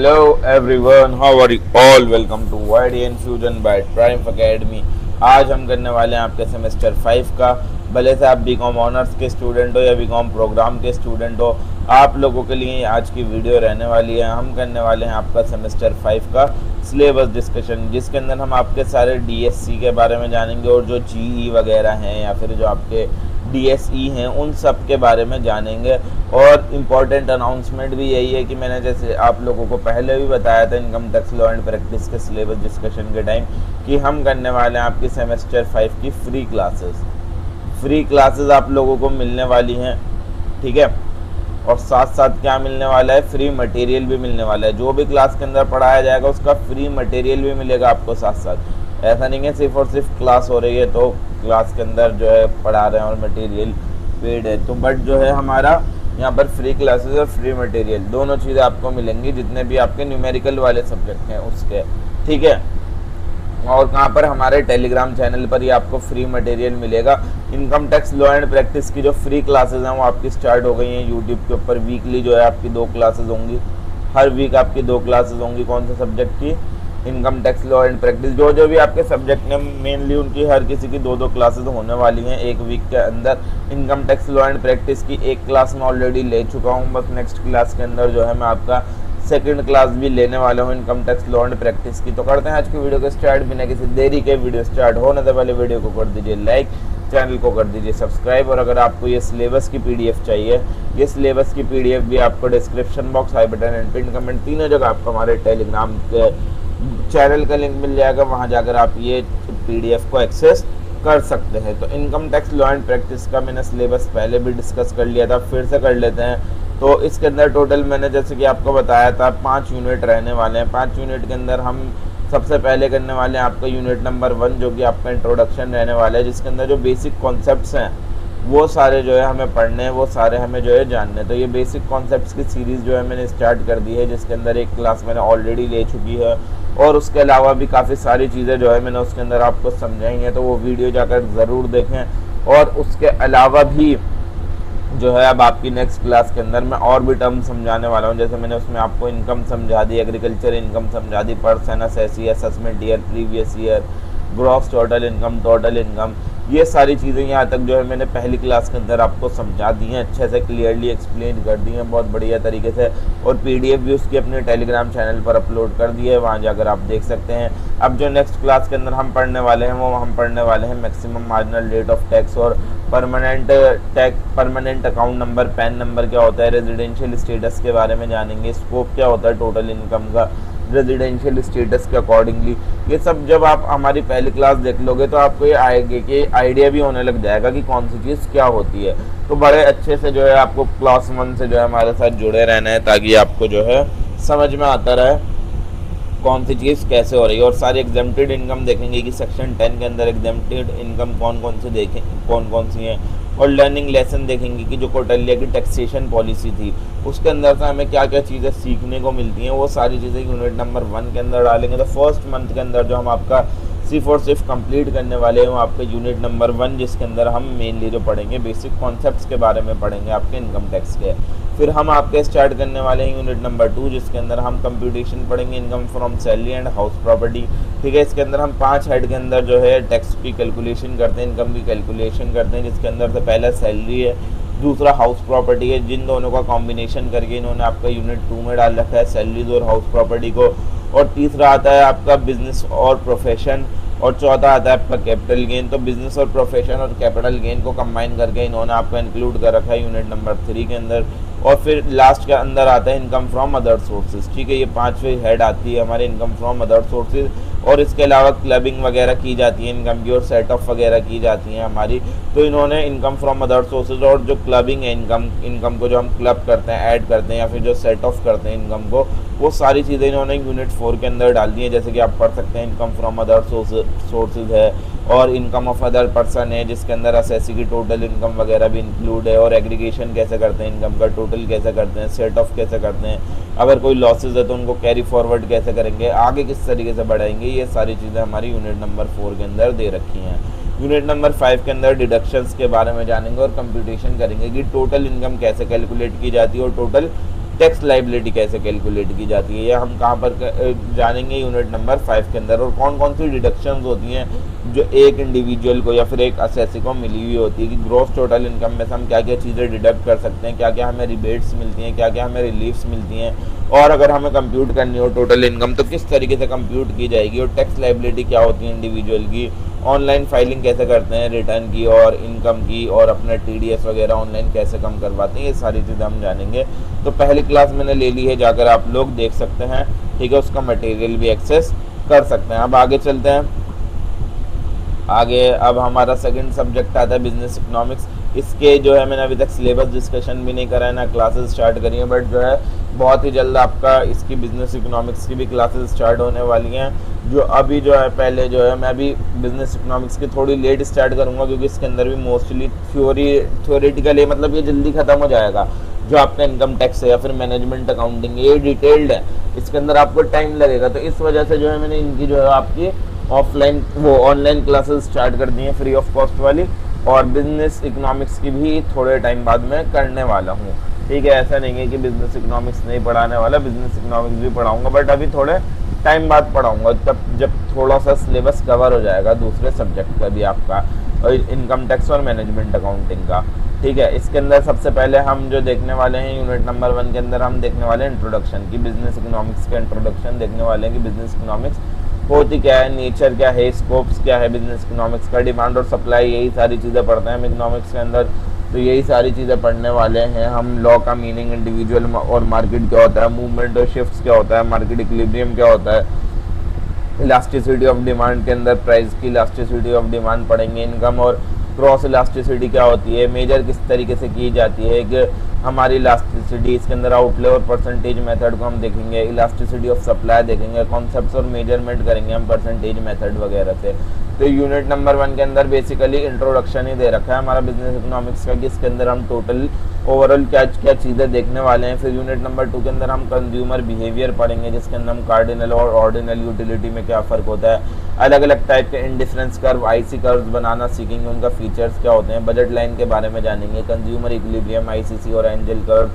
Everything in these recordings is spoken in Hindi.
Hello everyone, how are you all? Welcome to YDN Fusion by Triumph Academy। आज हम करने वाले हैं आपके सेमेस्टर 5 का। भले से आप बीकॉम ऑनर्स के स्टूडेंट हो या बीकॉम प्रोग्राम के स्टूडेंट हो, आप लोगों के लिए आज की वीडियो रहने वाली है। हम करने वाले हैं आपका सेमेस्टर 5 का सिलेबस डिस्कशन, जिसके अंदर हम आपके सारे DSC के बारे में जानेंगे और जो GE वगैरह हैं या फिर जो आपके DSE हैं उन सब के बारे में जानेंगे। और इम्पॉर्टेंट अनाउंसमेंट भी यही है कि मैंने जैसे आप लोगों को पहले भी बताया था income tax law and practice के सिलेबस डिस्कशन के टाइम कि हम करने वाले हैं आपकी सेमेस्टर 5 की फ्री क्लासेस आप लोगों को मिलने वाली हैं, ठीक है। और साथ साथ क्या मिलने वाला है, फ्री मटेरियल भी मिलने वाला है। जो भी क्लास के अंदर पढ़ाया जाएगा उसका फ्री मटेरियल भी मिलेगा आपको साथ साथ। ऐसा नहीं है सिर्फ और सिर्फ क्लास हो रही है तो क्लास के अंदर जो है पढ़ा रहे हैं और मटेरियल पेड है, तो बट जो है हमारा यहाँ पर फ्री क्लासेस और फ्री मटेरियल दोनों चीज़ें आपको मिलेंगी, जितने भी आपके न्यूमेरिकल वाले सब्जेक्ट हैं उसके, ठीक है। और कहाँ पर, हमारे टेलीग्राम चैनल पर ही आपको फ्री मटेरियल मिलेगा। Income tax law and practice की जो फ्री क्लासेस हैं वो आपकी स्टार्ट हो गई हैं यूट्यूब के ऊपर। वीकली जो है आपकी 2 क्लासेस होंगी, हर वीक आपकी 2 क्लासेस होंगी। कौन से सब्जेक्ट की? Income tax law and practice. जो भी आपके सब्जेक्ट हैं मेनली उनकी हर किसी की 2 क्लासेस होने वाली हैं एक वीक के अंदर। Income tax law and practice की एक क्लास में ऑलरेडी ले चुका हूँ, बस नेक्स्ट क्लास के अंदर जो है मैं आपका सेकंड क्लास भी लेने वाला हूँ income tax law and practice की। तो करते हैं आज की वीडियो को स्टार्ट बिना किसी देरी के। वीडियो स्टार्ट होने से पहले वीडियो को कर दीजिए लाइक, चैनल को कर दीजिए सब्सक्राइब। और अगर आपको ये सिलेबस की PDF चाहिए, ये सिलेबस की PDF भी आपको description box, I button and pin comment तीनों जगह आपको हमारे टेलीग्राम के चैनल का लिंक मिल जाएगा। वहाँ जाकर आप ये PDF को एक्सेस कर सकते हैं। तो income tax law and practice का मैंने सिलेबस पहले भी डिस्कस कर लिया था, फिर से कर लेते हैं। तो इसके अंदर टोटल मैंने जैसे कि आपको बताया था 5 यूनिट रहने वाले हैं। 5 यूनिट के अंदर हम सबसे पहले करने वाले हैं आपका यूनिट नंबर 1, जो कि आपका इंट्रोडक्शन रहने वाला है, जिसके अंदर जो बेसिक कॉन्सेप्ट्स हैं वो सारे जो है हमें पढ़ने हैं, वो सारे हमें जो है जानने। तो ये बेसिक कॉन्सेप्ट्स की सीरीज़ जो है मैंने स्टार्ट कर दी है, जिसके अंदर एक क्लास मैंने ऑलरेडी ले चुकी है। और उसके अलावा भी काफ़ी सारी चीज़ें जो है मैंने उसके अंदर आपको समझाई हैं, तो वो वीडियो जाकर ज़रूर देखें। और उसके अलावा भी जो है अब आपकी नेक्स्ट क्लास के अंदर मैं और भी टर्म समझाने वाला हूँ। जैसे मैंने उसमें आपको इनकम समझा दी, एग्रीकल्चर इनकम समझा दी, person SSC, assessment year, previous year, gross total income, ये सारी चीज़ें यहाँ तक जो है मैंने पहली क्लास के अंदर आपको समझा दी हैं, अच्छे से क्लियरली एक्सप्लेन कर दी हैं बहुत बढ़िया तरीके से। और PDF भी उसकी अपने टेलीग्राम चैनल पर अपलोड कर दी है, वहाँ जाकर आप देख सकते हैं। अब जो नेक्स्ट क्लास के अंदर हम पढ़ने वाले हैं वो हम पढ़ने वाले हैं maximum marginal rate of tax और permanent account number, PAN number क्या होता है, रेजिडेंशियल स्टेटस के बारे में जानेंगे, स्कोप क्या होता है टोटल इनकम का रेजिडेंशियल स्टेटस के अकॉर्डिंगली। ये सब जब आप हमारी पहली क्लास देख लोगे तो आपको ये आएगा कि आइडिया भी होने लग जाएगा कि कौन सी चीज़ क्या होती है। तो बड़े अच्छे से जो है आपको क्लास 1 से जो है हमारे साथ जुड़े रहना है, ताकि आपको जो है समझ में आता रहे कौन सी चीज़ कैसे हो रही है। और सारी एग्जेम्प्टेड इनकम देखेंगे कि सेक्शन 10 के अंदर एग्जेम्प्टेड इनकम कौन कौन सी हैं। और लर्निंग लेसन देखेंगे कि जो कौटिल्य की टैक्सेशन पॉलिसी थी उसके अंदर से हमें क्या क्या चीज़ें सीखने को मिलती हैं, वो सारी चीज़ें यूनिट नंबर 1 के अंदर डालेंगे। तो फर्स्ट मंथ के अंदर जो हम आपका सिर्फ और सिर्फ कंप्लीट करने वाले हैं वो आपका यूनिट नंबर 1, जिसके अंदर हम मेनली जो पढ़ेंगे बेसिक कॉन्सेप्ट्स के बारे में पढ़ेंगे आपके इनकम टैक्स के। फिर हम आपके स्टार्ट करने वाले हैं यूनिट नंबर 2, जिसके अंदर हम कंप्यूटेशन पढ़ेंगे, income from salary and house property, ठीक है। इसके अंदर हम 5 हेड के अंदर जो है टैक्स की कैलकुलेशन करते हैं, इनकम की कैलकुलेशन करते हैं, जिसके अंदर से पहला सैलरी है, दूसरा हाउस प्रॉपर्टी है। जिन दोनों का कॉम्बिनेशन करके इन्होंने आपका यूनिट 2 में डाल रखा है, सैलरीज और हाउस प्रॉपर्टी को। और तीसरा आता है आपका बिजनेस और प्रोफेशन, और चौथा आता है आपका कैपिटल गेन। तो बिजनेस और प्रोफेशन और कैपिटल गेन को कंबाइन करके इन्होंने आपका इंक्लूड कर रखा है यूनिट नंबर 3 के अंदर। और फिर लास्ट के अंदर आता है इनकम फ्रॉम अदर सोर्सेज, ठीक है। ये 5वीं हेड आती है हमारे इनकम फ्रॉम अदर सोर्सेज। और इसके अलावा क्लबिंग वगैरह की जाती है इनकम की, और सेट ऑफ वगैरह की जाती हैं हमारी। तो इन्होंने इनकम फ्रॉम अदर सोर्सेज और जो क्लबिंग है इनकम को जो हम क्लब करते हैं, ऐड करते हैं या फिर जो सेट ऑफ करते हैं इनकम को, वो सारी चीज़ें इन्होंने यूनिट 4 के अंदर डाल दी है। जैसे कि आप पढ़ सकते हैं इनकम फ्रॉम अदर सोर्सेज है, और इनकम ऑफ अदर पर्सन है, जिसके अंदर एसएससी की टोटल इनकम वगैरह भी इंक्लूड है। और एग्रीगेशन कैसे करते हैं इनकम का, टोटल कैसे करते हैं, सेट ऑफ कैसे करते हैं, अगर कोई लॉसेज है तो उनको कैरी फॉरवर्ड कैसे करेंगे, आगे किस तरीके से बढ़ाएंगे, ये सारी चीज़ें हमारी यूनिट नंबर 4 के अंदर दे रखी हैं। यूनिट नंबर 5 के अंदर डिडक्शंस के बारे में जानेंगे और कंप्यूटेशन करेंगे कि टोटल इनकम कैसे कैलकुलेट की जाती है और टोटल टैक्स लाइबिलिटी कैसे कैलकुलेट की जाती है, ये हम कहाँ पर जानेंगे यूनिट नंबर 5 के अंदर। और कौन कौन सी डिडक्शंस होती हैं जो एक इंडिविजुअल को या फिर एक असेसी को मिली हुई होती है, कि ग्रॉस टोटल इनकम में से हम क्या क्या चीज़ें डिडक्ट कर सकते हैं, क्या क्या हमें रिबेट्स मिलती हैं, क्या क्या हमें रिलीफ्स मिलती हैं, और अगर हमें कंप्यूट करनी हो टोटल इनकम तो किस तरीके से कंप्यूट की जाएगी, और टैक्स लाइबिलिटी क्या होती है इंडिविजुअल की, ऑनलाइन फाइलिंग कैसे करते हैं रिटर्न की और इनकम की, और अपना TDS वगैरह ऑनलाइन कैसे कम करवाते हैं, ये सारी चीज़ें हम जानेंगे। तो पहली क्लास मैंने ले ली है, जाकर आप लोग देख सकते हैं, ठीक है, उसका मटेरियल भी एक्सेस कर सकते हैं। अब आगे चलते हैं, आगे अब हमारा सेकंड सब्जेक्ट आता है बिजनेस इकोनॉमिक्स। इसके जो है मैंने अभी तक सिलेबस डिस्कशन भी नहीं करा है, ना क्लासेस स्टार्ट करी हैं, बट जो है बहुत ही जल्द आपका इसकी बिजनेस इकोनॉमिक्स की भी क्लासेस स्टार्ट होने वाली हैं। जो अभी जो है पहले जो है मैं अभी बिजनेस इकोनॉमिक्स की थोड़ी लेट स्टार्ट करूँगा, क्योंकि इसके अंदर भी मोस्टली थ्योरेटिकल है, मतलब ये जल्दी ख़त्म हो जाएगा। जो आपका इनकम टैक्स है या फिर मैनेजमेंट अकाउंटिंग, ये डिटेल्ड है, इसके अंदर आपको टाइम लगेगा। तो इस वजह से जो है मैंने इनकी जो है आपकी ऑफलाइन वो ऑनलाइन क्लासेस स्टार्ट कर दी हैं फ्री ऑफ कॉस्ट वाली, और बिजनेस इकोनॉमिक्स की भी थोड़े टाइम बाद में करने वाला हूँ, ठीक है। ऐसा नहीं है कि बिजनेस इकोनॉमिक्स नहीं पढ़ाने वाला, बिजनेस इकोनॉमिक्स भी पढ़ाऊँगा, बट अभी थोड़े टाइम बाद पढ़ाऊँगा, तब जब थोड़ा सा सिलेबस कवर हो जाएगा दूसरे सब्जेक्ट का भी आपका, और इनकम टैक्स और मैनेजमेंट अकाउंटिंग का, ठीक है। इसके अंदर सबसे पहले हम जो देखने वाले हैं यूनिट नंबर 1 के अंदर हम देखने वाले हैं इंट्रोडक्शन की, बिजनेस इकोनॉमिक्स का इंट्रोडक्शन देखने वाले हैं कि बिजनेस इकोनॉमिक्स होती क्या है, नेचर क्या है, स्कोप्स क्या है बिजनेस इकोनॉमिक्स का, डिमांड और सप्लाई, यही सारी चीज़ें पढ़ते हैं हम इकोनॉमिक्स के अंदर। तो यही सारी चीज़ें पढ़ने वाले हैं हम। लॉ का मीनिंग, इंडिविजुअल और मार्केट क्या होता है, मूवमेंट और शिफ्ट्स क्या होता है, मार्केट इक्विलिब्रियम क्या होता है, इलास्टिसिटी ऑफ डिमांड के अंदर प्राइस की इलास्टिसिटी ऑफ डिमांड पढ़ेंगे, इनकम और क्रॉस इलास्टिसिटी क्या होती है, मेजर किस तरीके से की जाती है कि हमारी इलास्टिसिटी, इसके अंदर आउटले और परसेंटेज मेथड को हम देखेंगे, इलास्टिसिटी ऑफ सप्लाई देखेंगे, कॉन्सेप्ट्स और मेजरमेंट करेंगे हम परसेंटेज मेथड वगैरह से। तो यूनिट नंबर 1 के अंदर बेसिकली इंट्रोडक्शन ही दे रखा है हमारा बिजनेस इकोनॉमिक्स का, कि इसके अंदर हम टोटल ओवरऑल क्या क्या चीज़ें देखने वाले हैं। फिर यूनिट नंबर 2 के अंदर हम कंज्यूमर बिहेवियर पढ़ेंगे, जिसके अंदर हम कार्डिनल और ऑर्डिनल यूटिलिटी में क्या फ़र्क होता है, अलग अलग टाइप के इंडिफरेंस कर्व, IC कर्व्स बनाना सीखेंगे, उनका फीचर्स क्या होते हैं, बजट लाइन के बारे में जानेंगे, कंज्यूमर इक्विलिब्रियम, ICC और एंजल कर्व,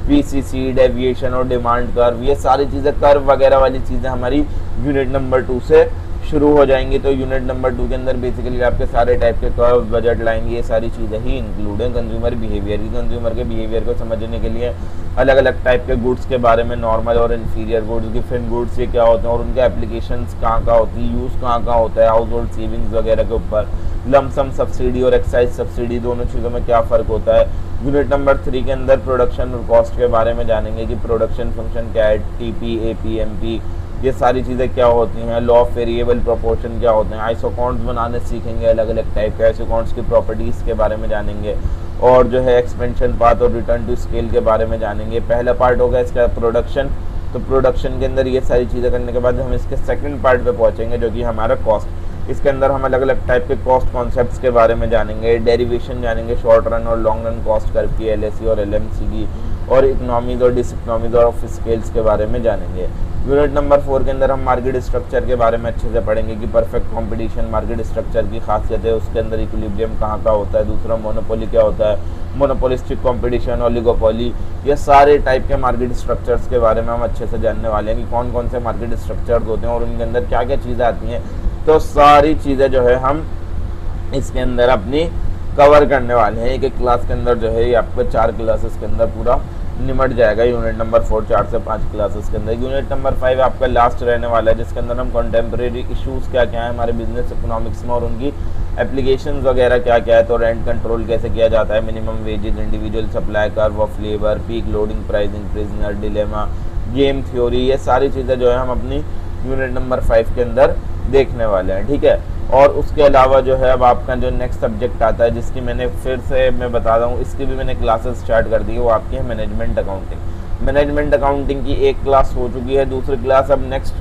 PCC, डेविएशन और डिमांड कर्व, ये सारी चीज़ें कर्व वगैरह वाली चीज़ें हमारी यूनिट नंबर 2 से शुरू हो जाएंगी। तो यूनिट नंबर 2 के अंदर बेसिकली आपके सारे टाइप के कर्व, बजट लाइन, ये सारी चीज़ें ही इंक्लूड हैं। कंज्यूमर बिहेवियर की, कंज्यूमर के बिहेवियर को समझने के लिए अलग अलग टाइप के गुड्स के बारे में, नॉर्मल और इन्फीरियर गुड्स, डिफरेंट गुड्स ये क्या होते हैं और उनके एप्लीकेशंस कहाँ कहाँ होती है, यूज़ कहाँ कहाँ होता है, हाउस होल्ड सेविंग्स वगैरह के ऊपर, लमसम सब्सिडी और एक्साइज सब्सिडी, दोनों चीज़ों में क्या फ़र्क होता है। यूनिट नंबर 3 के अंदर प्रोडक्शन और कॉस्ट के बारे में जानेंगे कि प्रोडक्शन फंक्शन क्या है, TP, AP, MP, ये सारी चीज़ें क्या होती हैं, लॉ ऑफ वेरिएबल प्रोपोर्शन क्या होते हैं, आइसोकॉन्ट्स बनाने सीखेंगे, अलग अलग टाइप के आइसोकॉन्ट्स की प्रॉपर्टीज़ के बारे में जानेंगे, और जो है एक्सपेंशन पाथ और रिटर्न टू स्केल के बारे में जानेंगे। पहला पार्ट होगा इसका प्रोडक्शन, तो प्रोडक्शन के अंदर ये सारी चीज़ें करने के बाद हम इसके सेकंड पार्ट पे पहुंचेंगे, जो कि हमारा कॉस्ट। इसके अंदर हम अलग अलग टाइप के कॉस्ट कॉन्सेप्ट्स के बारे में जानेंगे, डेरिवेशन जानेंगे, शॉर्ट रन और लॉन्ग रन कॉस्ट कर्व की, LSE और LMC की, और इकोनॉमीज और डिसइकोनॉमीज और ऑफ स्केल्स के बारे में जानेंगे। यूनिट नंबर 4 के अंदर हम मार्केट स्ट्रक्चर के बारे में अच्छे से पढ़ेंगे कि परफेक्ट कंपटीशन मार्केट स्ट्रक्चर की खासियत है, उसके अंदर इक्विलिब्रियम कहाँ का होता है, दूसरा मोनोपोली क्या होता है, मोनोपोलिस्टिक कंपटीशन, ओलिगोपोली, ये सारे टाइप के मार्केट स्ट्रक्चर्स के बारे में हम अच्छे से जानने वाले हैं कि कौन कौन से मार्केट स्ट्रक्चर्स होते हैं और उनके अंदर क्या क्या चीज़ें आती हैं। तो सारी चीज़ें जो है हम इसके अंदर अपनी कवर करने वाले हैं। एक एक क्लास के अंदर जो है ये आपको 4 क्लासेस के अंदर पूरा निमट जाएगा। यूनिट नंबर 4 4 से 5 क्लासेस के अंदर। यूनिट नंबर 5 आपका लास्ट रहने वाला है, जिसके अंदर हम कंटेम्प्रेरी इश्यूज़ क्या क्या है हमारे बिजनेस इकोनॉमिक्स में और उनकी एप्लीकेशंस वगैरह क्या क्या है। तो रेंट कंट्रोल कैसे किया जाता है, minimum wages, individual supply curve of labour, peak loading, pricing, prisoner dilemma, game theory, ये सारी चीज़ें जो है हम अपनी यूनिट नंबर 5 के अंदर देखने वाले हैं। ठीक है, और उसके अलावा जो है अब आपका जो नेक्स्ट सब्जेक्ट आता है, जिसकी मैंने फिर से मैं बता रहा हूँ, इसकी भी मैंने क्लासेस स्टार्ट कर दी है, वो आपकी है मैनेजमेंट अकाउंटिंग। मैनेजमेंट अकाउंटिंग की एक क्लास हो चुकी है, दूसरी क्लास अब नेक्स्ट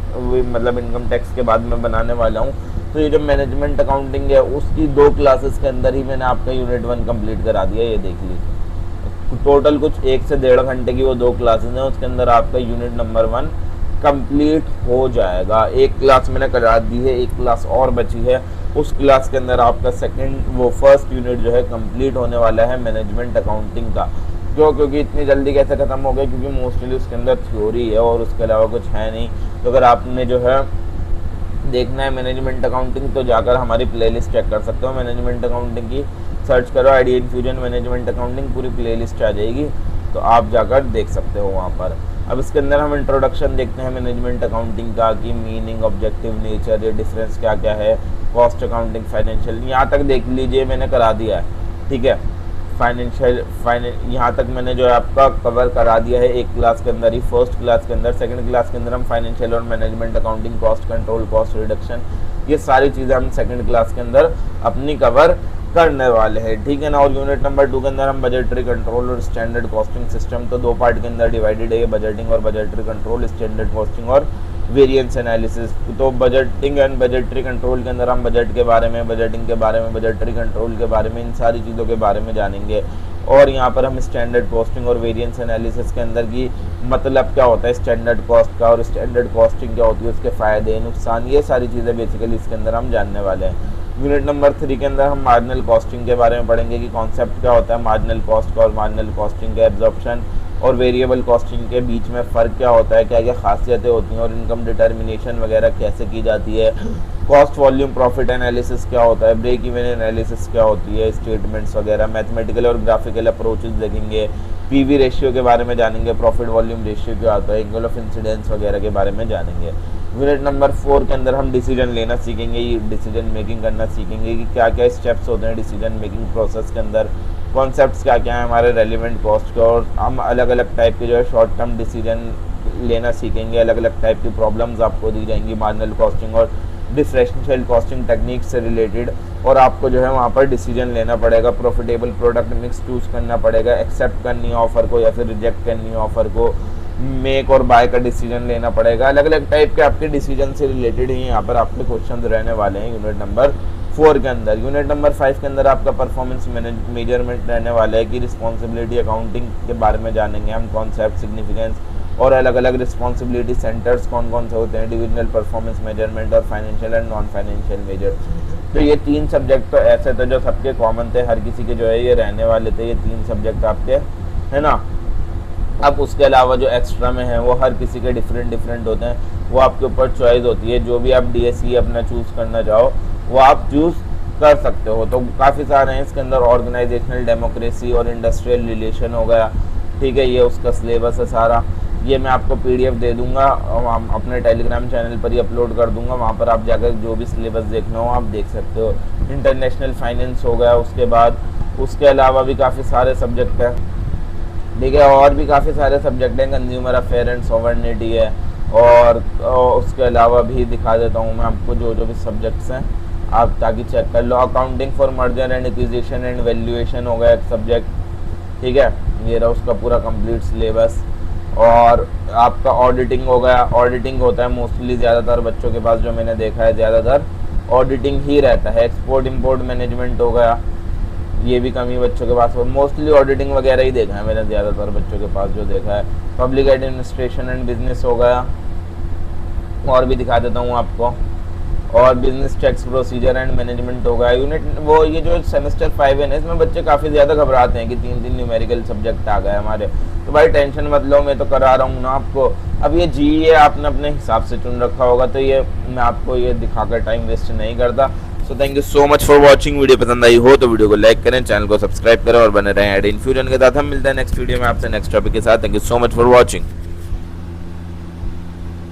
मतलब इनकम टैक्स के बाद मैं बनाने वाला हूँ। तो ये जो मैनेजमेंट अकाउंटिंग है उसकी 2 क्लासेस के अंदर ही मैंने आपका यूनिट 1 कंप्लीट करा दिया। ये देख लीजिए, टोटल कुछ 1 से 1.5 घंटे की वो 2 क्लासेस हैं, उसके अंदर आपका यूनिट नंबर 1 कंप्लीट हो जाएगा। एक क्लास मैंने करा दी है, एक क्लास और बची है, उस क्लास के अंदर आपका फर्स्ट यूनिट जो है कंप्लीट होने वाला है मैनेजमेंट अकाउंटिंग का। क्यों, क्योंकि इतनी जल्दी कैसे ख़त्म हो गया, क्योंकि मोस्टली उसके अंदर थ्योरी है और उसके अलावा कुछ है नहीं। तो अगर आपने जो है देखना है मैनेजमेंट अकाउंटिंग तो जाकर हमारी प्लेलिस्ट चेक कर सकते हो। मैनेजमेंट अकाउंटिंग की सर्च करो आइडिया इन्फ्यूजन मैनेजमेंट अकाउंटिंग, पूरी प्लेलिस्ट आ जाएगी, तो आप जाकर देख सकते हो वहाँ पर। अब इसके अंदर हम इंट्रोडक्शन देखते हैं मैनेजमेंट अकाउंटिंग का, कि मीनिंग, ऑब्जेक्टिव नेचर, ये डिफरेंस क्या क्या है, कॉस्ट अकाउंटिंग, फाइनेंशियल, यहाँ तक देख लीजिए मैंने करा दिया है, ठीक है। यहाँ तक मैंने जो है आपका कवर करा दिया है एक क्लास के अंदर ही, फर्स्ट क्लास के अंदर। सेकंड क्लास के अंदर हम फाइनेंशियल और management accounting, cost control, cost reduction, ये सारी चीज़ें हम सेकंड क्लास के अंदर अपनी कवर करने वाले हैं, ठीक है ना। और यूनिट नंबर 2 के अंदर हम बजटरी कंट्रोल और स्टैंडर्ड कॉस्टिंग सिस्टम, तो 2 पार्ट के अंदर डिवाइडेड है ये, बजटिंग और बजटरी कंट्रोल, स्टैंडर्ड कॉस्टिंग और वेरिएंस एनालिसिस। तो बजटिंग एंड बजटरी कंट्रोल के अंदर हम बजट के बारे में, बजटिंग के बारे में, बजटरी कंट्रोल के बारे में, इन सारी चीज़ों के बारे में जानेंगे। और यहाँ पर हम स्टैंडर्ड कॉस्टिंग और वेरिएंस एनालिसिस के अंदर की मतलब क्या होता है स्टैंडर्ड कॉस्ट का, और स्टैंडर्ड कॉस्टिंग क्या होती है, उसके फ़ायदे नुकसान, ये सारी चीज़ें बेसिकली इसके अंदर हम जानने वाले हैं। यूनिट नंबर 3 के अंदर हम मार्जिनल कॉस्टिंग के बारे में पढ़ेंगे कि कॉन्सेप्ट क्या होता है मार्जिनल कॉस्ट का, और मार्जिनल कॉस्टिंग के एब्जॉर्प्शन और वेरिएबल कॉस्टिंग के बीच में फ़र्क क्या होता है, क्या क्या खासियतें होती हैं, और इनकम डिटर्मिनेशन वगैरह कैसे की जाती है, कॉस्ट वॉल्यूम प्रॉफिट एनालिसिस क्या होता है, ब्रेक इवन एनालिसिस क्या होती है, स्टेटमेंट्स वगैरह, मैथमेटिकल और ग्राफिकल अप्रोचेस देखेंगे, पीवी रेशियो के बारे में जानेंगे, प्रॉफिट वॉल्यूम रेशियो क्या होता है, एंगल ऑफ इंसिडेंस वगैरह के बारे में जानेंगे। यूनिट नंबर 4 के अंदर हम डिसीजन लेना सीखेंगे, ये डिसीजन मेकिंग करना सीखेंगे कि क्या क्या स्टेप्स होते हैं डिसीजन मेकिंग प्रोसेस के अंदर, कॉन्सेप्ट्स क्या क्या हैं हमारे रेलिवेंट कॉस्ट के, और हम अलग अलग टाइप के जो है शॉर्ट टर्म डिसीजन लेना सीखेंगे। अलग अलग टाइप की प्रॉब्लम्स आपको दी जाएंगी मार्जिनल कॉस्टिंग और डिफरेंशियल कॉस्टिंग टेक्निक से रिलेटेड, और आपको जो है वहाँ पर डिसीजन लेना पड़ेगा, प्रॉफिटेबल प्रोडक्ट मिक्स चूज़ करना पड़ेगा, एक्सेप्ट करनी है ऑफ़र को या फिर रिजेक्ट करनी है ऑफ़र को, मेक और बाय का डिसीजन लेना पड़ेगा। अलग अलग टाइप के आपके डिसीजन से रिलेटेड ही यहाँ पर आपके क्वेश्चन रहने वाले हैं यूनिट नंबर 4 के अंदर। यूनिट नंबर 5 के अंदर आपका परफॉर्मेंस मेजरमेंट रहने वाला है कि रिस्पॉन्सिबिलिटी अकाउंटिंग के बारे में जानेंगे हम, कॉन्सेप्ट, सिग्निफिकेंस और अलग अलग रिस्पॉन्सिबिलिटी सेंटर्स कौन कौन से होते हैं, डिविजनल परफॉर्मेंस मेजरमेंट और financial and non financial measure. तो ये 3 सब्जेक्ट तो ऐसे थे जो सबके कॉमन थे, हर किसी के जो है ये रहने वाले थे, ये 3 सब्जेक्ट आपके, है ना। अब उसके अलावा जो एक्स्ट्रा में है वो हर किसी के डिफरेंट होते हैं, वो आपके ऊपर चॉइस होती है, जो भी आप डीएससी अपना चूज़ करना चाहो वो आप चूज़ कर सकते हो। तो काफ़ी सारे हैं इसके अंदर, ऑर्गेनाइजेशनल डेमोक्रेसी और इंडस्ट्रियल रिलेशन हो गया, ठीक है, ये उसका सिलेबस है सारा, ये मैं आपको पीडीएफ दे दूंगा और हम अपने टेलीग्राम चैनल पर ही अपलोड कर दूंगा, वहाँ पर आप जाकर जो भी सिलेबस देखना हो आप देख सकते हो। इंटरनेशनल फाइनेंस हो गया, उसके बाद उसके अलावा भी काफ़ी सारे सब्जेक्ट हैं, ठीक है, और भी काफ़ी सारे सब्जेक्ट हैं, कंज्यूमर अफेयर एंड सॉवरेनिटी है, और उसके अलावा भी दिखा देता हूँ मैं आपको जो जो भी सब्जेक्ट्स हैं, आप ताकि चेक कर लो। Accounting for merger and acquisition and valuation हो गया एक सब्जेक्ट, ठीक है, ये रहा उसका पूरा कंप्लीट सिलेबस। और आपका ऑडिटिंग हो गया, ऑडिटिंग होता है मोस्टली ज़्यादातर बच्चों के पास, जो मैंने देखा है ज़्यादातर ऑडिटिंग ही रहता है। एक्सपोर्ट इंपोर्ट मैनेजमेंट हो गया, ये भी कमी बच्चों के पास, मोस्टली ऑडिटिंग वगैरह ही देखा है मैंने ज़्यादातर बच्चों के पास जो देखा है। पब्लिक एडमिनिस्ट्रेशन एंड बिजनेस हो गया, और भी दिखा देता हूँ आपको, और business tax procedure and management हो गया। यूनिट वो ये जो सेमेस्टर 5 है ना, इसमें बच्चे काफ़ी ज़्यादा घबराते हैं कि 3 न्यूमेरिकल सब्जेक्ट आ गए हमारे, तो भाई टेंशन मत लो, मैं तो करा रहा हूँ ना आपको। अब ये जी ये आपने अपने हिसाब से चुन रखा होगा, तो ये मैं आपको ये दिखाकर टाइम वेस्ट नहीं करता। So thank you so much for watching. Video पसंद आई हो तो वीडियो को लाइक करें, चैनल को सब्सक्राइब करें और बने रहें आइडिया इन्फ्यूजन के साथ। हम मिलते हैं नेक्स्ट वीडियो में आपसे नेक्स्ट टॉपिक के साथ। Thank you so much for watching.